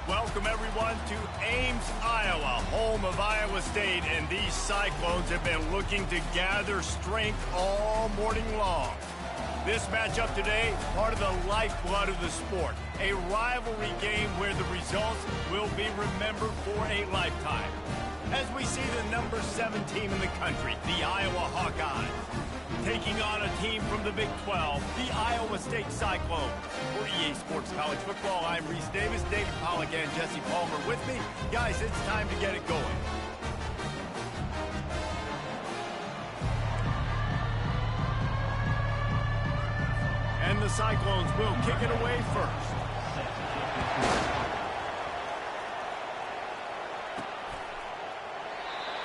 Welcome, everyone, to Ames, Iowa, home of Iowa State, and these Cyclones have been looking to gather strength all morning long. This matchup today, part of the lifeblood of the sport, a rivalry game where the results will be remembered for a lifetime. As we see the number 7 team in the country, the Iowa Hawkeyes, taking on a team from the Big 12, the Iowa State Cyclones. For EA Sports College Football, I'm Reese Davis, David Pollack, and Jesse Palmer with me. Guys, it's time to get it going. And the Cyclones will kick it away first.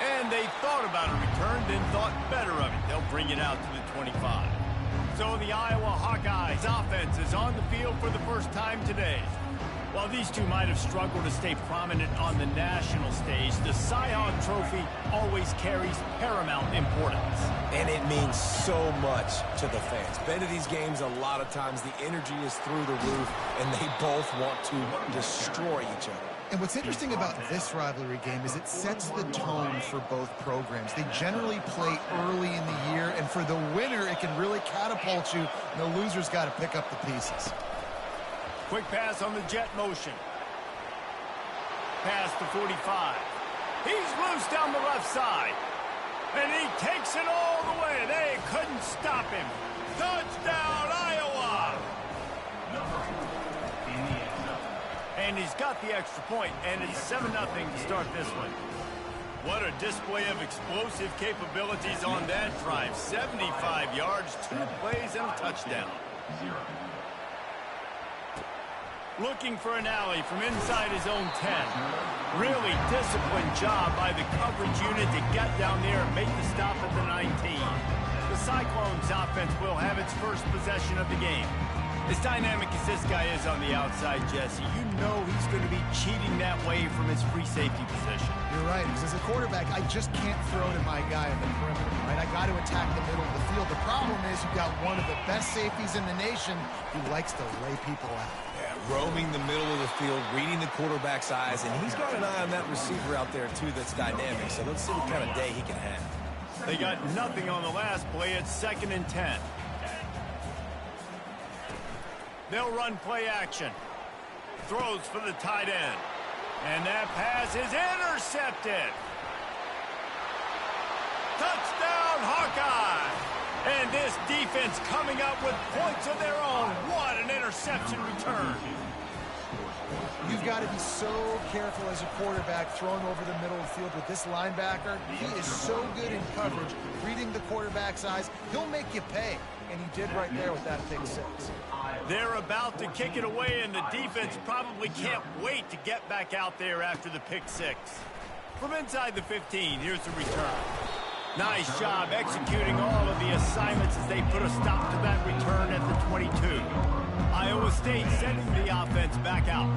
And they thought about a return, then thought better of it. They'll bring it out to the 25. So the Iowa Hawkeyes offense is on the field for the first time today. While these two might have struggled to stay prominent on the national stage, the Cy Hawk Trophy always carries paramount importance. And it means so much to the fans. Been to these games a lot of times, the energy is through the roof, and they both want to destroy each other. And what's interesting about this rivalry game is it sets the tone for both programs. They generally play early in the year, and for the winner, it can really catapult you, and the loser's got to pick up the pieces. Quick pass on the jet motion. Pass to 45. He's loose down the left side. And he takes it all the way. They couldn't stop him. Touchdown, Iowa! And he's got the extra point, and it's 7-0 to start this one. What a display of explosive capabilities on that drive. 75 yards, 2 plays, and a touchdown. Looking for an alley from inside his own 10. Really disciplined job by the coverage unit to get down there and make the stop at the 19. The Cyclones offense will have its first possession of the game. As dynamic as this guy is on the outside, Jesse, you know he's going to be cheating that way from his free safety position. You're right, because as a quarterback, I just can't throw to my guy in the perimeter, right? I got to attack the middle of the field. The problem is you've got one of the best safeties in the nation who likes to lay people out. Yeah, roaming the middle of the field, reading the quarterback's eyes, and he's got an eye on that receiver out there, too, that's dynamic. So let's see what kind of day he can have. They got nothing on the last play. It's 2nd and 10. They'll run play action. Throws for the tight end. And that pass is intercepted. Touchdown, Hawkeye! And this defense coming up with points of their own. What an interception return. You've got to be so careful as a quarterback throwing over the middle of the field with this linebacker. He is so good in coverage, reading the quarterback's eyes. He'll make you pay, and he did right there with that pick 6. They're about to kick it away, and the defense probably can't wait to get back out there after the pick 6. From inside the 15, here's the return. Nice job executing all of the assignments as they put a stop to that return at the 22. Iowa State sending the offense back out.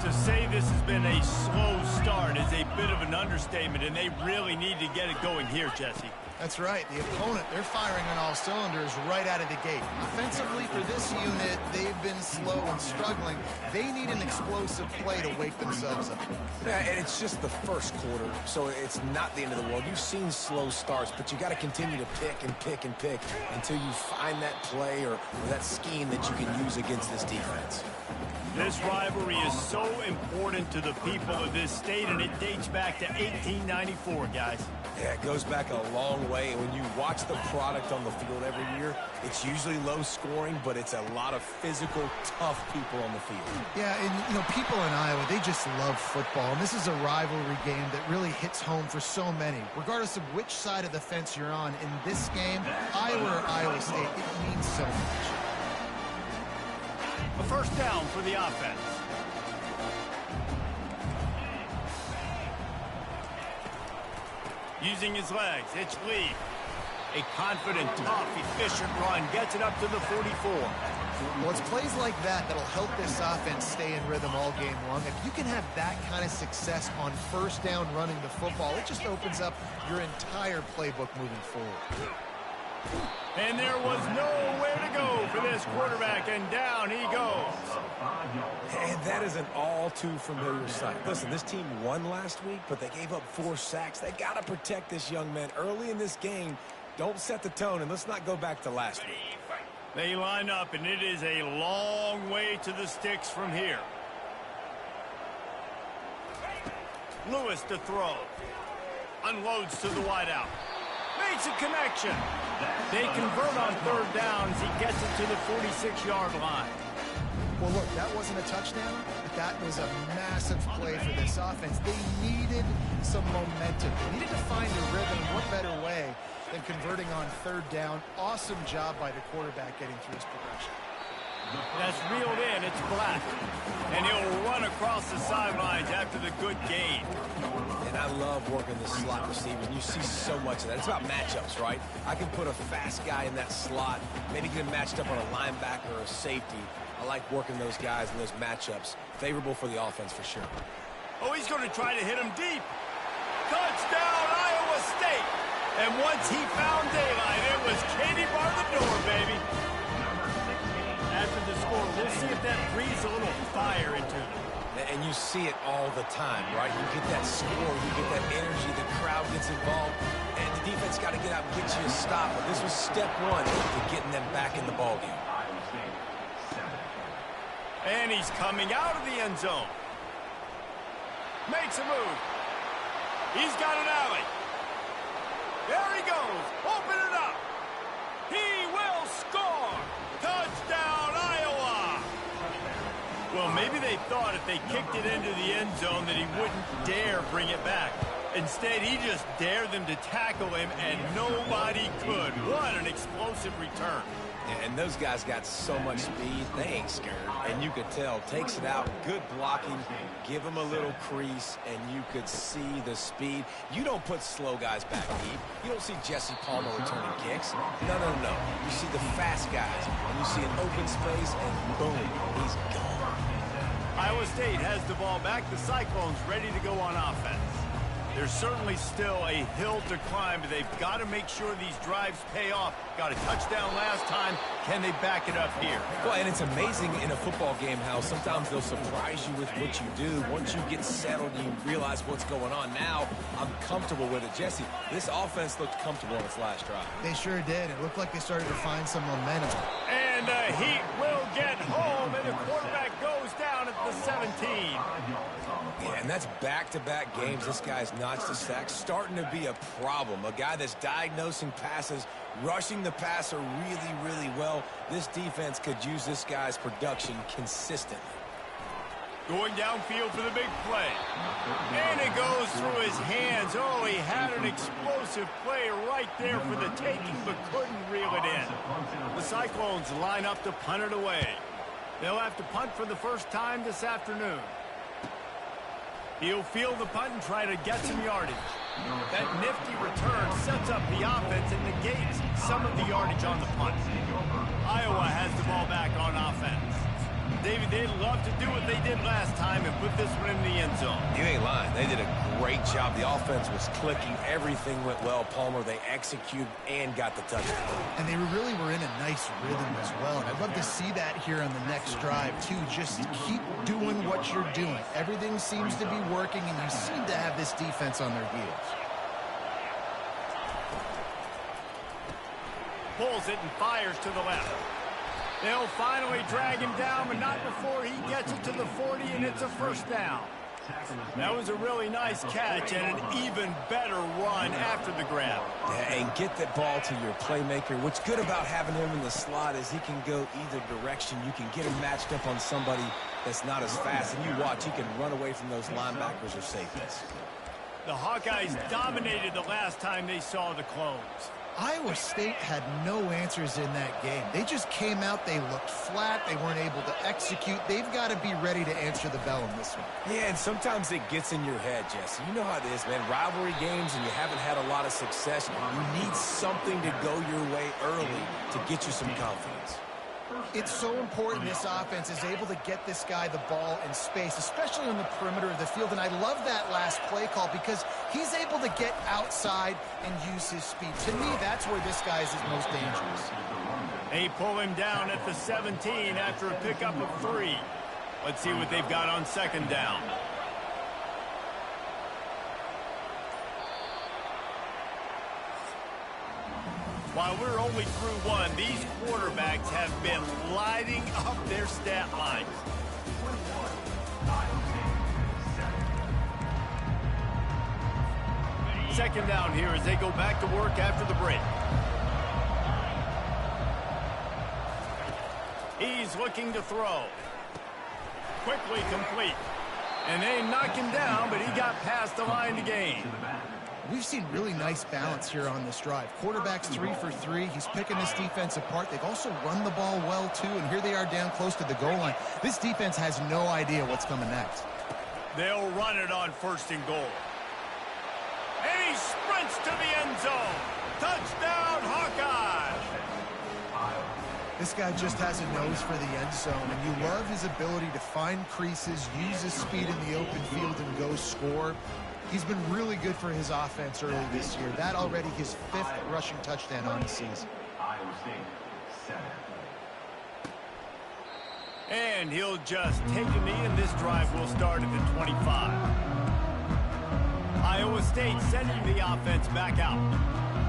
To say this has been a slow start is a bit of an understatement, and they really need to get it going here, Jesse. That's right. The opponent, they're firing on all cylinders right out of the gate. Offensively, for this unit, they've been slow and struggling. They need an explosive play to wake themselves up. Yeah, and it's just the first quarter, so it's not the end of the world. You've seen slow starts, but you got to continue to pick and pick and pick until you find that play or that scheme that you can use against this defense. This rivalry is so important to the people of this state, and it dates back to 1894, guys. Yeah, it goes back a long way, and when you watch the product on the field every year, it's usually low scoring, but it's a lot of physical, tough people on the field. Yeah, and, you know, people in Iowa, they just love football, and this is a rivalry game that really hits home for so many. Regardless of which side of the fence you're on, in this game, Iowa or Iowa State, it means so much. A first down for the offense. Using his legs, it's Lee. A confident, tough, efficient run gets it up to the 44. Well, it's plays like that that'll help this offense stay in rhythm all game long. If you can have that kind of success on first down running the football, it just opens up your entire playbook moving forward. And there was nowhere to go for this quarterback, and down he goes. And that is an all too familiar sight. Listen, this team won last week, but they gave up 4 sacks. They got to protect this young man early in this game. Don't set the tone, and let's not go back to last week. They line up, and it is a long way to the sticks from here. Lewis to throw. Unloads to the wideout. Makes a connection. They convert on 3rd down as he gets it to the 46-yard line. Well, look, that wasn't a touchdown, but that was a massive play for this offense. They needed some momentum. They needed to find a rhythm. What better way than converting on 3rd down? Awesome job by the quarterback getting through his progression. That's reeled in. It's Black. And he'll run across the sidelines after the good gain. And I love working the slot receiver. You see so much of that. It's about matchups, right? I can put a fast guy in that slot, maybe get him matched up on a linebacker or a safety. I like working those guys in those matchups. Favorable for the offense for sure. Oh, he's going to try to hit him deep. Touchdown, Iowa State. And once he found daylight, it was Katie bar the door, baby. After the score, we'll see if that breathes a little fire into them. And you see it all the time, right? You get that score, you get that energy, the crowd gets involved, and the defense got to get out and get you a stop. But this was step 1 to getting them back in the ballgame. And he's coming out of the end zone. Makes a move. He's got an alley. There he goes. Open it up. He will score. Touchdown, Iowa. Well, maybe they thought if they kicked it into the end zone that he wouldn't dare bring it back. Instead, he just dared them to tackle him, and nobody could. What an explosive return. And those guys got so much speed, they ain't scared. And you could tell, takes it out, good blocking, give him a little crease, and you could see the speed. You don't put slow guys back deep. You don't see Jesse Palmer returning kicks. No. You see the fast guys, and you see an open space, and boom, he's gone. Iowa State has the ball back. The Cyclones ready to go on offense. There's certainly still a hill to climb, but they've got to make sure these drives pay off. Got a touchdown last time. Can they back it up here? Well, and it's amazing in a football game how sometimes they'll surprise you with what you do. Once you get settled and you realize what's going on, now I'm comfortable with it. Jesse, this offense looked comfortable on its last drive. They sure did. It looked like they started to find some momentum. And Heat will get home, and the quarterback goes down at the 17. Yeah, and that's back-to-back games. This guy's notched a sack, starting to be a problem. A guy that's diagnosing passes, rushing the passer really, really well. This defense could use this guy's production consistently. Going downfield for the big play. And it goes through his hands. Oh, he had an explosive play right there for the taking, but couldn't reel it in. The Cyclones line up to punt it away. They'll have to punt for the first time this afternoon. He'll field the punt and try to get some yardage. That nifty return sets up the offense and negates some of the yardage on the punt. Iowa has the ball back on offense. David, they'd love to do what they did last time and put this one in the end zone. You ain't lying. They did a great job. The offense was clicking. Everything went well. Palmer, they executed and got the touchdown. And they really were in a nice rhythm as well. And I'd love to see that here on the next drive, too. Just keep doing what you're doing. Everything seems to be working, and you seem to have this defense on their heels. Pulls it and fires to the left. They'll finally drag him down, but not before he gets it to the 40, and it's a first down. That was a really nice catch and an even better run after the grab. Yeah, and get that ball to your playmaker. What's good about having him in the slot is he can go either direction. You can get him matched up on somebody that's not as fast, and you watch, he can run away from those linebackers or safeties. The Hawkeyes dominated the last time they saw the Clones. Iowa State had no answers in that game. They just came out, they looked flat, they weren't able to execute. They've got to be ready to answer the bell in this one. Yeah, and sometimes it gets in your head, Jesse. You know how it is, man. Rivalry games and you haven't had a lot of success. You need something to go your way early to get you some confidence. It's so important this offense is able to get this guy the ball in space, especially on the perimeter of the field. And I love that last play call because he's able to get outside and use his speed. To me, that's where this guy is his most dangerous. They pull him down at the 17 after a pickup of 3. Let's see what they've got on second down. While we're only through one, these quarterbacks have been lighting up their stat lines. Second down here as they go back to work after the break. He's looking to throw. Quickly complete. And they knock him down, but he got past the line to gain. We've seen really nice balance here on this drive. Quarterback's 3 for 3. He's picking this defense apart. They've also run the ball well, too, and here they are down close to the goal line. This defense has no idea what's coming next. They'll run it on first and goal. And he sprints to the end zone. Touchdown, Hawkeye! This guy just has a nose for the end zone, and you love his ability to find creases, use his speed in the open field, and go score. He's been really good for his offense early this year. That already his 5th rushing touchdown on the season. And he'll just take a knee, and this drive will start at the 25. Iowa State sending the offense back out.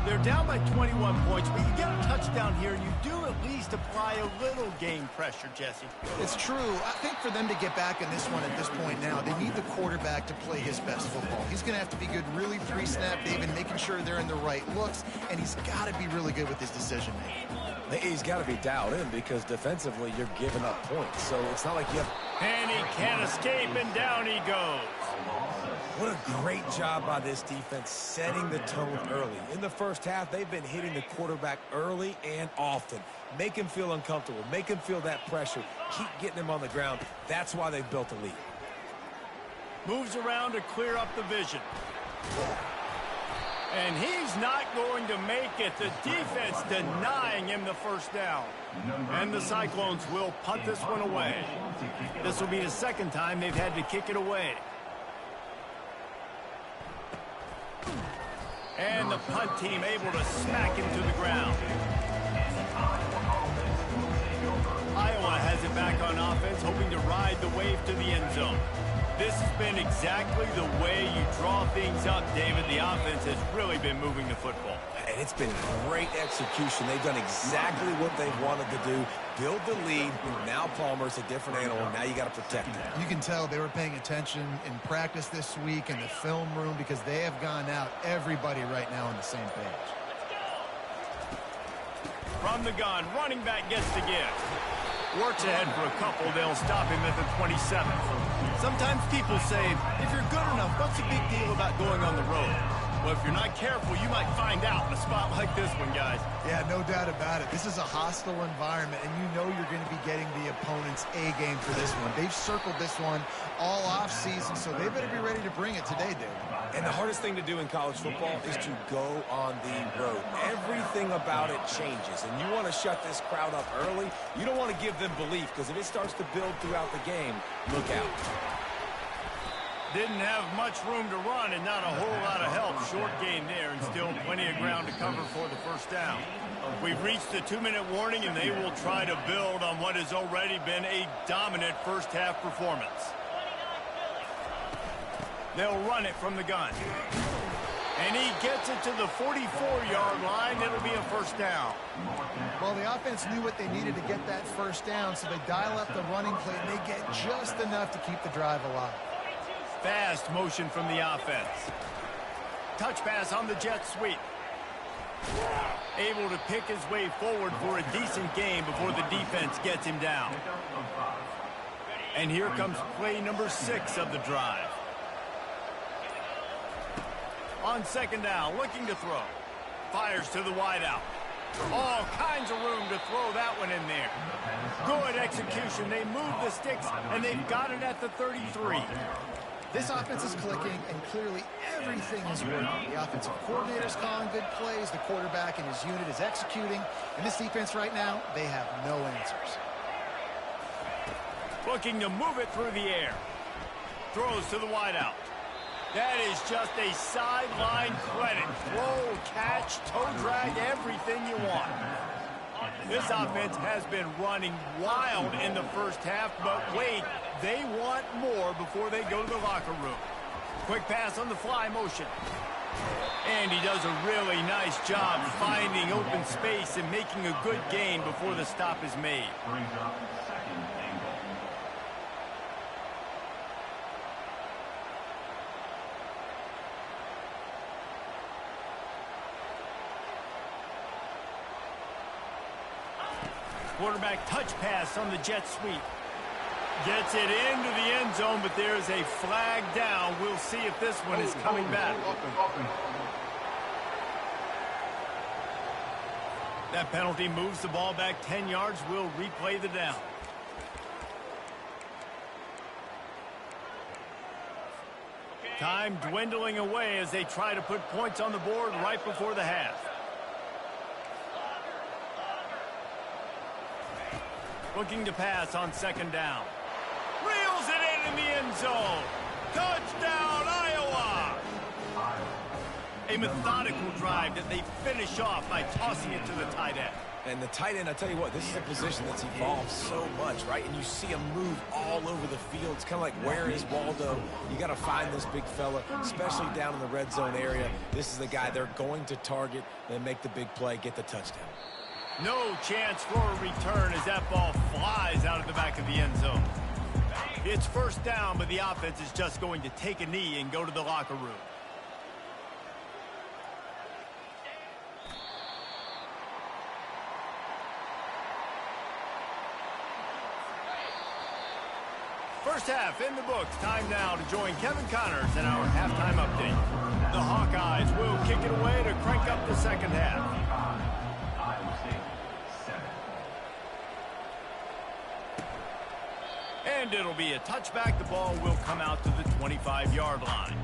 They're down by 21 points, but you get a touchdown here, and you do at least apply a little game pressure, Jesse. It's true. I think for them to get back in this one at this point now, they need the quarterback to play his best football. He's going to have to be good really pre-snap, David, making sure they're in the right looks, and he's got to be really good with his decision-making. He's got to be dialed in because defensively you're giving up points. So it's not like you have... And he can't escape, and down he goes. What a great job by this defense setting the tone early. In the first half, they've been hitting the quarterback early and often. Make him feel uncomfortable. Make him feel that pressure. Keep getting him on the ground. That's why they've built a lead. Moves around to clear up the vision. And he's not going to make it. The defense denying him the first down. And the Cyclones will punt this one away. This will be the second time they've had to kick it away. And the punt team able to smack him to the ground. Iowa has it back on offense, hoping to ride the wave to the end zone. This has been exactly the way you draw things up, David. The offense has really been moving the football. And it's been great execution. They've done exactly what they wanted to do. Build the lead. Now Palmer's a different animal. Now you got to protect him. You can tell they were paying attention in practice this week in the film room because they have gone out everybody right now on the same page. From the gun, running back gets the give. Works ahead for a couple. They'll stop him at the 27. Sometimes people say, if you're good enough, what's the big deal about going on the road? Well, if you're not careful, you might find out in a spot like this one, guys. Yeah, no doubt about it. This is a hostile environment, and you know you're going to be getting the opponent's A game for this one. They've circled this one all off season, so they better be ready to bring it today, Dave. And the hardest thing to do in college football is to go on the road. Everything about it changes, and you want to shut this crowd up early. You don't want to give them belief, because if it starts to build throughout the game, look out. Didn't have much room to run and not a whole lot of help. Short gain there and still plenty of ground to cover for the first down. We've reached the 2-minute warning, and they will try to build on what has already been a dominant first-half performance. They'll run it from the gun. And he gets it to the 44-yard line. It'll be a first down. Well, the offense knew what they needed to get that first down, so they dial up the running play, and they get just enough to keep the drive alive. Fast motion from the offense. Touch pass on the jet sweep. Able to pick his way forward for a decent gain before the defense gets him down. And here comes play number 6 of the drive. On second down, looking to throw. Fires to the wideout. All kinds of room to throw that one in there. Good execution. They move the sticks, and they've got it at the 33. This offense is clicking, and clearly everything is working. The offensive coordinator's calling good plays. The quarterback and his unit is executing. And this defense right now, they have no answers. Looking to move it through the air. Throws to the wideout. That is just a sideline credit. Throw, catch, toe drag, everything you want. This offense has been running wild in the first half, but wait, they want more before they go to the locker room. Quick pass on the fly motion. And he does a really nice job finding open space and making a good gain before the stop is made. Quarterback touch pass on the jet sweep. Gets it into the end zone, but there's a flag down. We'll see if this one is coming back. That penalty moves the ball back 10 yards. We'll replay the down. Time dwindling away as they try to put points on the board right before the half. Looking to pass on second down. Reels it in the end zone. Touchdown, Iowa! A methodical drive that they finish off by tossing it to the tight end. And the tight end, I tell you what, this is a position that's evolved so much, right? And you see him move all over the field. It's kind of like, where is Waldo? You got to find this big fella, especially down in the red zone area. This is the guy they're going to target and make the big play, get the touchdown. No chance for a return as that ball flies out of the back of the end zone. It's first down, but the offense is just going to take a knee and go to the locker room. First half in the books. Time now to join Kevin Connors in our halftime update. The Hawkeyes will kick it away to crank up the second half. And it'll be a touchback. The ball will come out to the 25-yard line.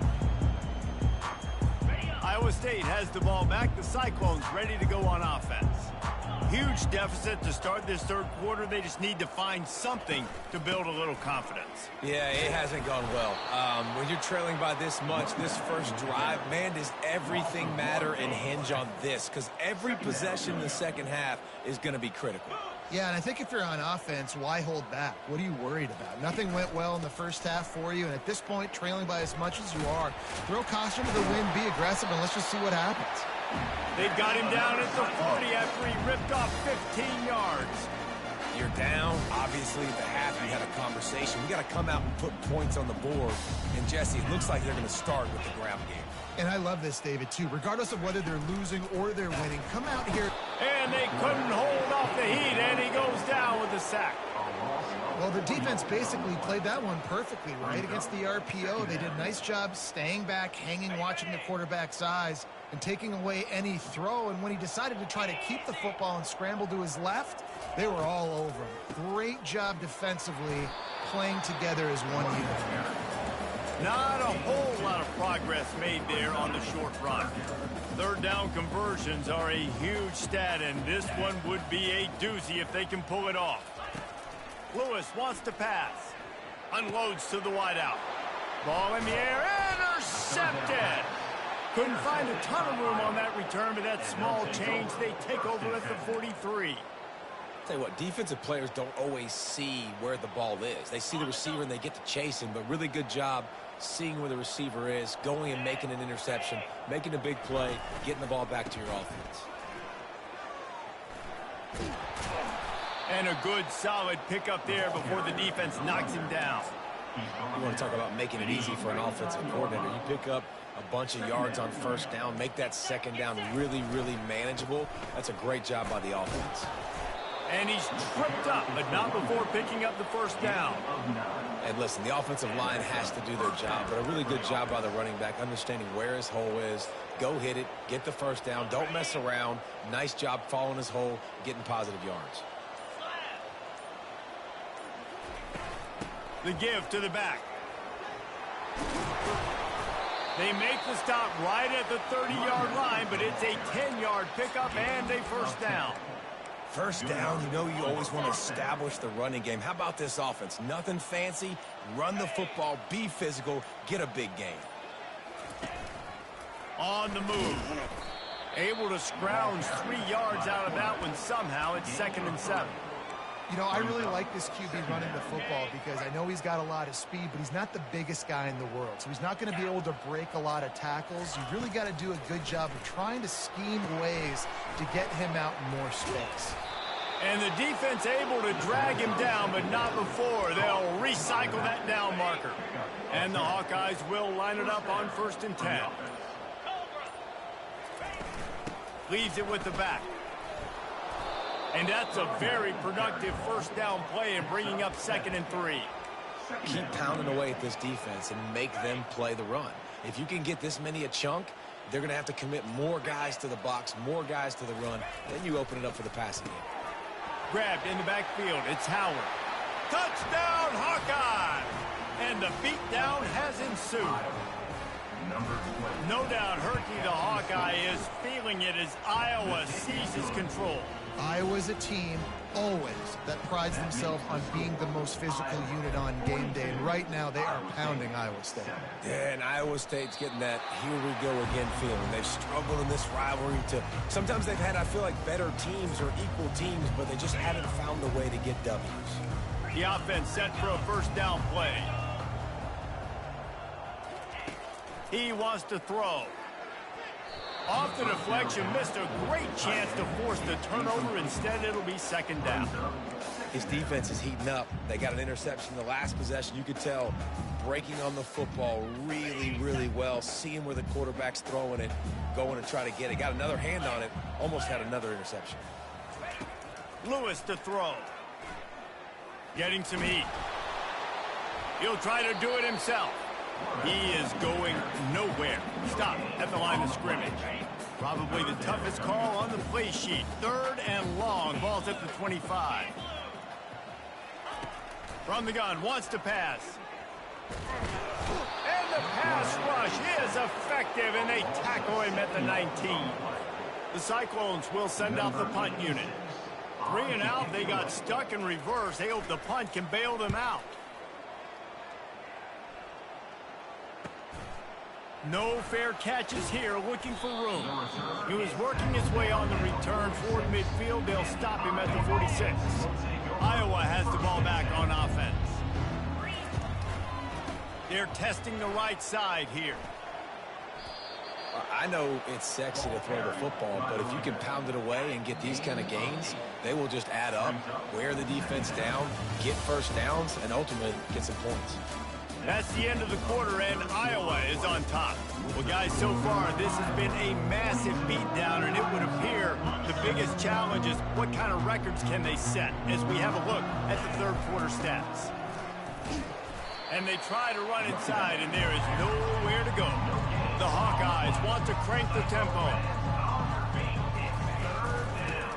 Iowa State has the ball back. The Cyclones ready to go on offense. Huge deficit to start this third quarter. They just need to find something to build a little confidence. Yeah, it hasn't gone well. When you're trailing by this much, this first drive, man, does everything matter and hinge on this? Because every possession in the second half is going to be critical. Yeah, and I think if you're on offense, why hold back? What are you worried about? Nothing went well in the first half for you, and at this point, trailing by as much as you are, throw caution to the wind, be aggressive, and let's just see what happens. They've got him down at the 40 after he ripped off 15 yards. You're down. Obviously, at the half, you had a conversation. We got to come out and put points on the board. And, Jesse, it looks like they're going to start with the ground game. And I love this, David, too. Regardless of whether they're losing or they're winning, come out here. And they couldn't hold off the heat, and he goes down with the sack. Well, the defense basically played that one perfectly, right? Against the RPO, they did a nice job staying back, hanging, watching the quarterback's eyes, and taking away any throw. And when he decided to try to keep the football and scramble to his left, they were all over him. Great job defensively, playing together as one unit. Not a whole lot of progress made there on the short run. Third down conversions are a huge stat, and this one would be a doozy if they can pull it off. Lewis wants to pass. Unloads to the wideout. Ball in the air. Intercepted. Couldn't find a ton of room on that return, but that small change, they take over at the 43. Tell you what, defensive players don't always see where the ball is. They see the receiver and they get to chase him, but really good job seeing where the receiver is, going and making an interception, making a big play, getting the ball back to your offense. And a good, solid pickup there before the defense knocks him down. You want to talk about making it easy for an offensive coordinator. You pick up a bunch of yards on first down, make that second down really, really manageable. That's a great job by the offense. And he's tripped up, but not before picking up the first down. And listen, the offensive line has to do their job, but a really good job by the running back, understanding where his hole is. Go hit it, get the first down, don't mess around. Nice job following his hole, getting positive yards. The give to the back. They make the stop right at the 30-yard line, but it's a 10-yard pickup and a first down. First down, you know you always want to establish the running game. How about this offense? Nothing fancy. Run the football, be physical, get a big gain. On the move. Able to scrounge 3 yards out of that one somehow. It's 2nd and 7. You know, I really like this QB running the football because I know he's got a lot of speed, but he's not the biggest guy in the world. So he's not going to be able to break a lot of tackles. You really got to do a good job of trying to scheme ways to get him out in more space. And the defense able to drag him down, but not before. They'll recycle that down marker. And the Hawkeyes will line it up on 1st and 10. Leaves it with the back. And that's a very productive first down play and bringing up 2nd and 3. Keep pounding away at this defense and make them play the run. If you can get this many a chunk, they're going to have to commit more guys to the box, more guys to the run. Then you open it up for the passing game. Grabbed in the backfield. It's Howard. Touchdown, Hawkeye! And the beatdown has ensued. No doubt Herky the Hawkeye is feeling it as Iowa seizes control. Iowa's a team, always, that prides themselves on being the most physical unit on game day. And right now, they are pounding Iowa State. Yeah, and Iowa State's getting that here we go again feeling. They've struggled in this rivalry to... Sometimes they've had, I feel like, better teams or equal teams, but they just haven't found a way to get W's. The offense set for a first down play. He wants to throw. Off the deflection, missed a great chance to force the turnover. Instead, it'll be 2nd down. His defense is heating up. They got an interception the last possession. You could tell breaking on the football really, really well, seeing where the quarterback's throwing it, going to try to get it. Got another hand on it, almost had another interception. Lewis to throw. Getting some heat. He'll try to do it himself. He is going nowhere. Stop at the line of scrimmage. Probably the toughest call on the play sheet. 3rd and long. Ball's at the 25. From the gun. Wants to pass. And the pass rush is effective, and they tackle him at the 19. The Cyclones will send out the punt unit. 3 and out. They got stuck in reverse. They hope the punt can bail them out. No fair catches here, looking for room. He was working his way on the return toward midfield. They'll stop him at the 46. Iowa has the ball back on offense. They're testing the right side here. I know it's sexy to throw the football, but if you can pound it away and get these kind of gains, they will just add up, wear the defense down, get first downs, and ultimately get some points. That's the end of the quarter, and Iowa is on top. Well, guys, so far, this has been a massive beatdown, and it would appear the biggest challenge is what kind of records can they set as we have a look at the third quarter stats. And they try to run inside, and there is nowhere to go. The Hawkeyes want to crank the tempo.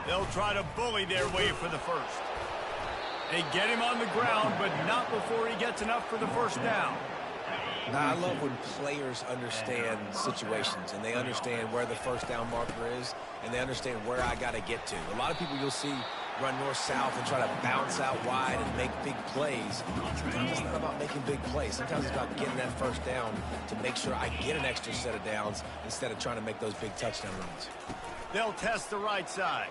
They'll try to bully their way for the first. They get him on the ground, but not before he gets enough for the first down. Now, I love when players understand situations, and they understand where the first down marker is, and they understand where I got to get to. A lot of people you'll see run north-south and try to bounce out wide and make big plays. Sometimes it's not about making big plays. Sometimes it's about getting that first down to make sure I get an extra set of downs instead of trying to make those big touchdown runs. They'll test the right side.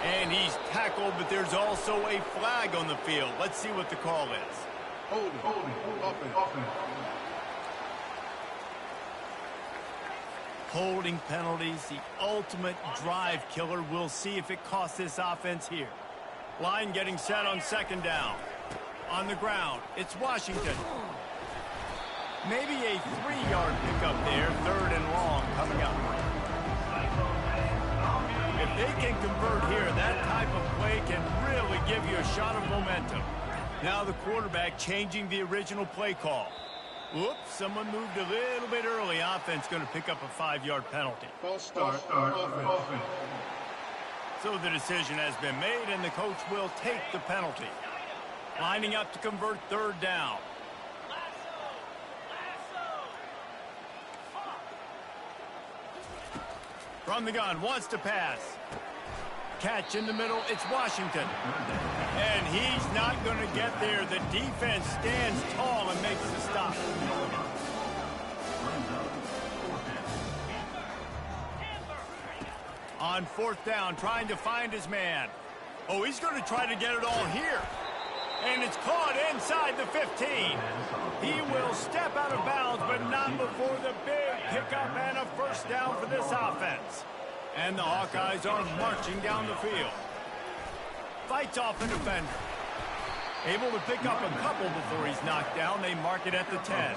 And he's tackled, but there's also a flag on the field. Let's see what the call is. Holding penalties, the ultimate drive killer. We'll see if it costs this offense here. Line getting set on 2nd down. On the ground, it's Washington. Maybe a 3-yard pickup there, 3rd and long coming up. If they can convert here, that type of play can really give you a shot of momentum. Now the quarterback changing the original play call. Whoops, someone moved a little bit early. Offense going to pick up a 5-yard penalty. False start. So the decision has been made, and the coach will take the penalty. Lining up to convert 3rd down. From the gun, wants to pass. Catch in the middle, it's Washington. And he's not going to get there. The defense stands tall and makes the stop. On fourth down, trying to find his man. Oh, he's going to try to get it all here. And it's caught inside the 15. He will step out of bounds, but not before the big pickup and a first down for this offense. And the Hawkeyes are marching down the field. Fights off the defender. Able to pick up a couple before he's knocked down. They mark it at the 10.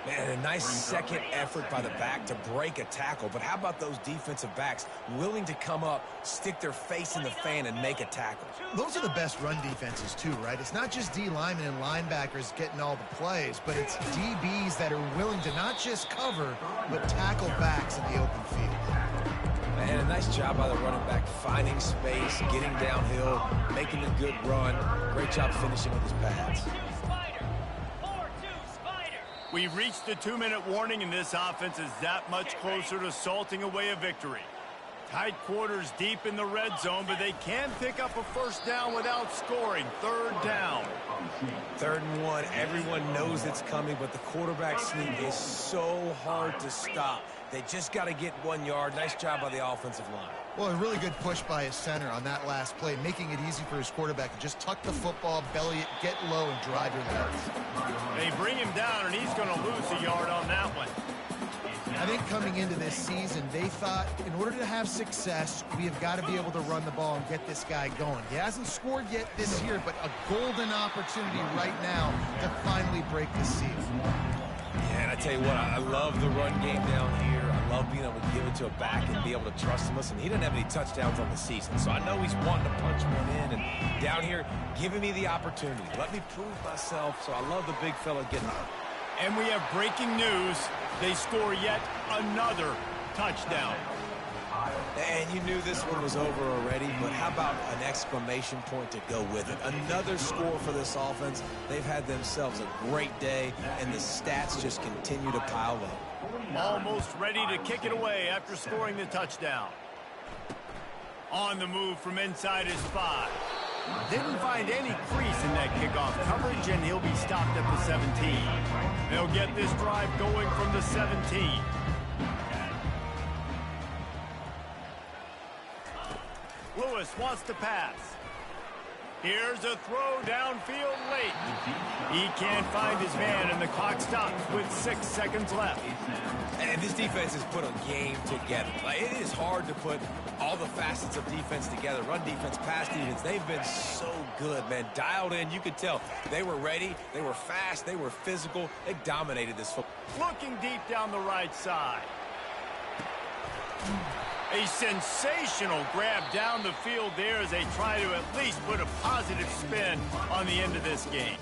Man, a nice second effort by the back to break a tackle. But how about those defensive backs willing to come up, stick their face in the fan, and make a tackle? Those are the best run defenses, too, right? It's not just D linemen and linebackers getting all the plays, but it's DBs that are willing to not just cover, but tackle backs in the open field. Man, a nice job by the running back, finding space, getting downhill, making a good run. Great job finishing with his pads. We've reached the 2-minute warning, and this offense is that much closer to salting away a victory. Tight quarters deep in the red zone, but they can pick up a first down without scoring. Third down. 3rd and 1. Everyone knows it's coming, but the quarterback sneak is so hard to stop. They just got to get 1 yard. Nice job by the offensive line. Well, a really good push by his center on that last play, making it easy for his quarterback to just tuck the football, belly it, get low, and drive your legs. They bring him down, and he's going to lose a yard on that one. I think coming into this season, they thought in order to have success, we have got to be able to run the ball and get this guy going. He hasn't scored yet this year, but a golden opportunity right now to finally break the seal. Yeah, and I tell you what, I love the run game down here. I love being able to give it to a back and be able to trust him. Listen, he doesn't have any touchdowns on the season, so I know he's wanting to punch one in. And down here, giving me the opportunity. Let me prove myself, so I love the big fella getting up. And we have breaking news. They score yet another touchdown. And you knew this one was over already, but how about an exclamation point to go with it? Another score for this offense. They've had themselves a great day, and the stats just continue to pile up. Almost ready to kick it away after scoring the touchdown. On the move from inside his 5. Didn't find any crease in that kickoff coverage, and he'll be stopped at the 17. They'll get this drive going from the 17. Lewis wants to pass. Here's a throw downfield late. He can't find his man, and the clock stops with 6 seconds left. And this defense has put a game together. Like, it is hard to put all the facets of defense together. Run defense, pass defense. They've been so good, man. Dialed in. You could tell they were ready. They were fast. They were physical. They dominated this football. Looking deep down the right side. A sensational grab down the field there as they try to at least put a positive spin on the end of this game.